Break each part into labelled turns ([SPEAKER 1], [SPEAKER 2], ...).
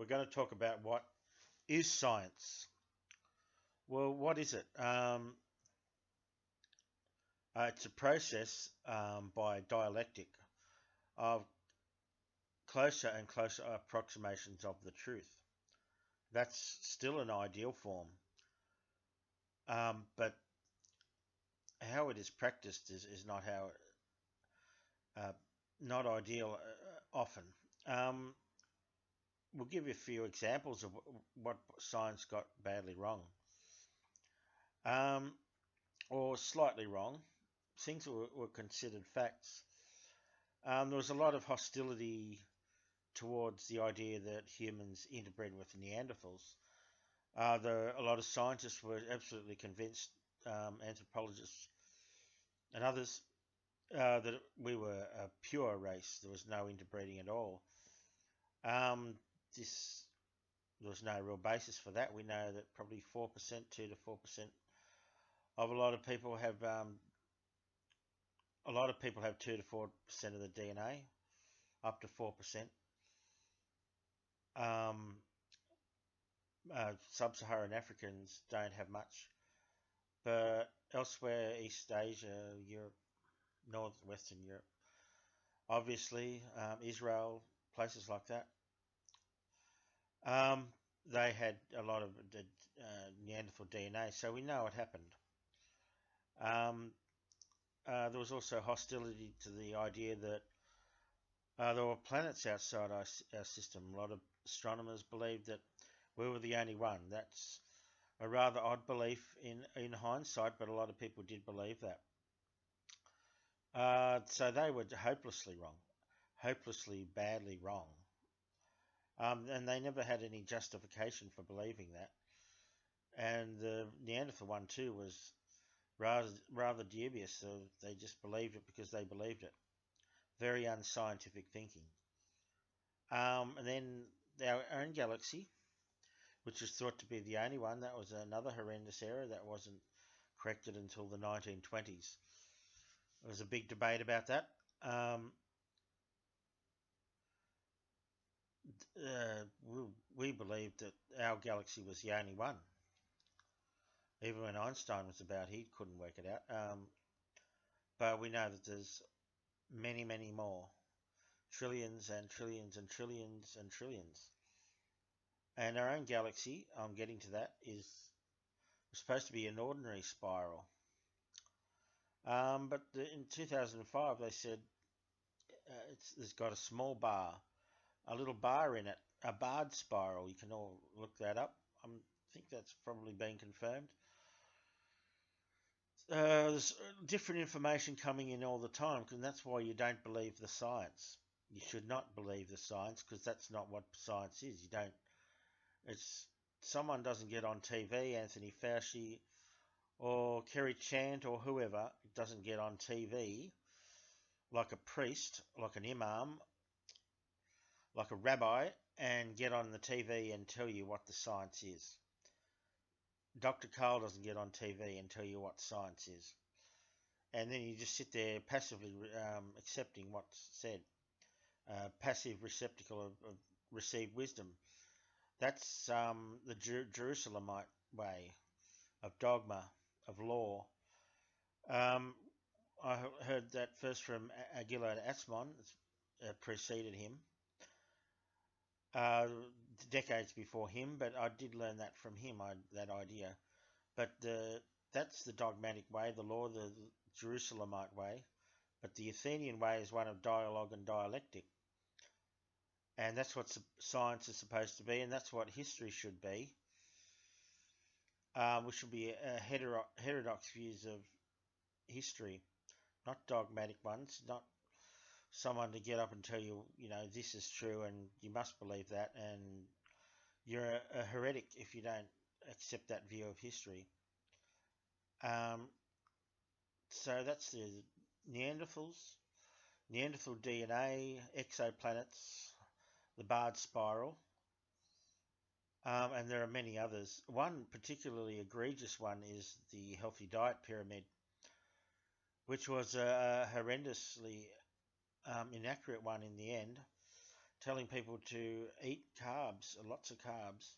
[SPEAKER 1] we're going to talk about what is science. Well, what is it? It's a process by dialectic of closer and closer approximations of the truth. That's still an ideal form, but how it is practiced is not how uh, not ideal often. Um, we'll give you a few examples of what science got badly wrong, um, or slightly wrong. Things were considered facts. There was a lot of hostility towards the idea that humans interbred with Neanderthals. A lot of scientists were absolutely convinced, anthropologists and others, that we were a pure race. There was no interbreeding at all. Um, this There was no real basis for that. We know that probably 4%, 2 to 4% of a lot of people have 2 to 4% of the DNA, up to 4%. Sub-Saharan Africans don't have much, but elsewhere, East Asia, Europe, Western Europe, obviously, Israel, places like that, they had a lot of Neanderthal DNA, so we know it happened. There was also hostility to the idea that there were planets outside our system. A lot of astronomers believed that we were the only one. That's a rather odd belief in hindsight, but a lot of people did believe that. So they were hopelessly wrong, hopelessly badly wrong. And they never had any justification for believing that. And the Neanderthal one too was rather dubious. So they just believed it because they believed it. Very unscientific thinking. And then our own galaxy, which was thought to be the only one, that was another horrendous error that wasn't corrected until the 1920s. There was a big debate about that. We believed that our galaxy was the only one. Even when Einstein was about, he couldn't work it out. But we know that there's many, many more. Trillions and trillions and trillions and trillions. And our own galaxy, I'm getting to that, is supposed to be an ordinary spiral. But in 2005, they said it's got a small bar, a little bar in it, a barred spiral. You can all look that up. I think that's probably been confirmed. There's different information coming in all the time, and that's why you don't believe the science. You should not believe the science, because that's not what science is. Someone doesn't get on TV, Anthony Fauci or Kerry Chant or whoever doesn't get on TV like a priest, like an imam, like a rabbi, and get on the TV and tell you what the science is. Dr. Cole doesn't get on TV and tell you what science is. And then you just sit there passively accepting what's said. Passive receptacle of received wisdom. That's the Jerusalemite way of dogma, of law. I heard that first from Gilad Atzmon, preceded him, decades before him, but I did learn that from him, that idea. But that's the dogmatic way, the law, the Jerusalemite way. But the Athenian way is one of dialogue and dialectic. And that's what science is supposed to be, and that's what history should be. We should be heterodox views of history, not dogmatic ones, not someone to get up and tell you, this is true and you must believe that, and you're a heretic if you don't accept that view of history. So that's the Neanderthals, Neanderthal DNA, exoplanets, the barred spiral, and there are many others. One particularly egregious one is the healthy diet pyramid, which was a horrendously inaccurate one in the end. telling people to eat carbs, lots of carbs,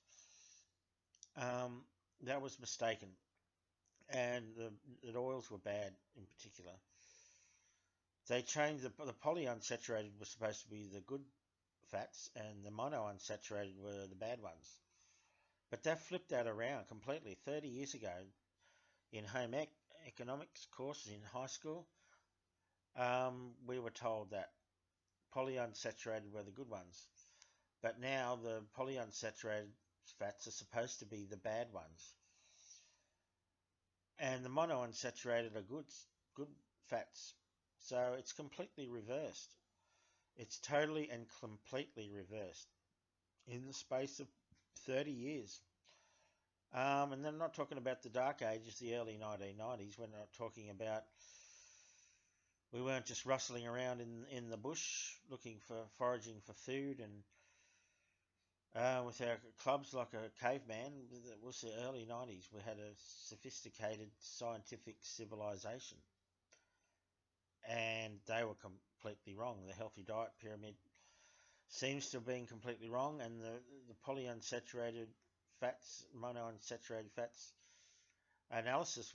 [SPEAKER 1] um, that was mistaken. And the oils were bad in particular. They changed the polyunsaturated was supposed to be the good fats, and the monounsaturated were the bad ones. But that flipped that around completely. 30 years ago, in home economics courses in high school, we were told that polyunsaturated were the good ones. But now the polyunsaturated fats are supposed to be the bad ones. And the monounsaturated are good fats. So it's completely reversed. It's totally and completely reversed in the space of 30 years. And then I'm not talking about the dark ages, the early 1990s. We're not talking about, we weren't just rustling around in the bush looking for foraging for food and with our clubs like a caveman. It was the early 90s. We had a sophisticated scientific civilization. And they were completely wrong. The healthy diet pyramid seems to have been completely wrong, and the polyunsaturated fats, monounsaturated fats analysis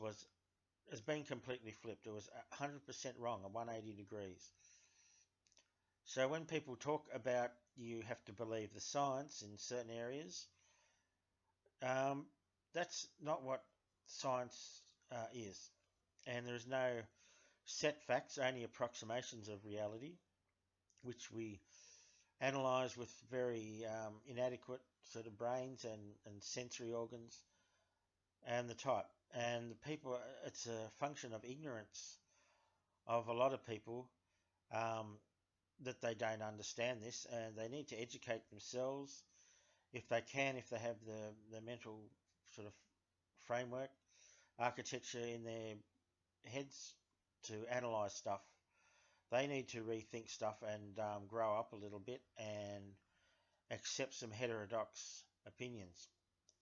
[SPEAKER 1] has been completely flipped. It was 100% wrong at 180 degrees. So when people talk about you have to believe the science in certain areas, um, that's not what science is. And there is no set facts, only approximations of reality, which we analyse with very inadequate sort of brains and sensory organs and the type. And the people, it's a function of ignorance of a lot of people um, that they don't understand this, and they need to educate themselves if they can, if they have the mental sort of framework, architecture in their heads to analyse stuff. They need to rethink stuff and grow up a little bit and accept some heterodox opinions.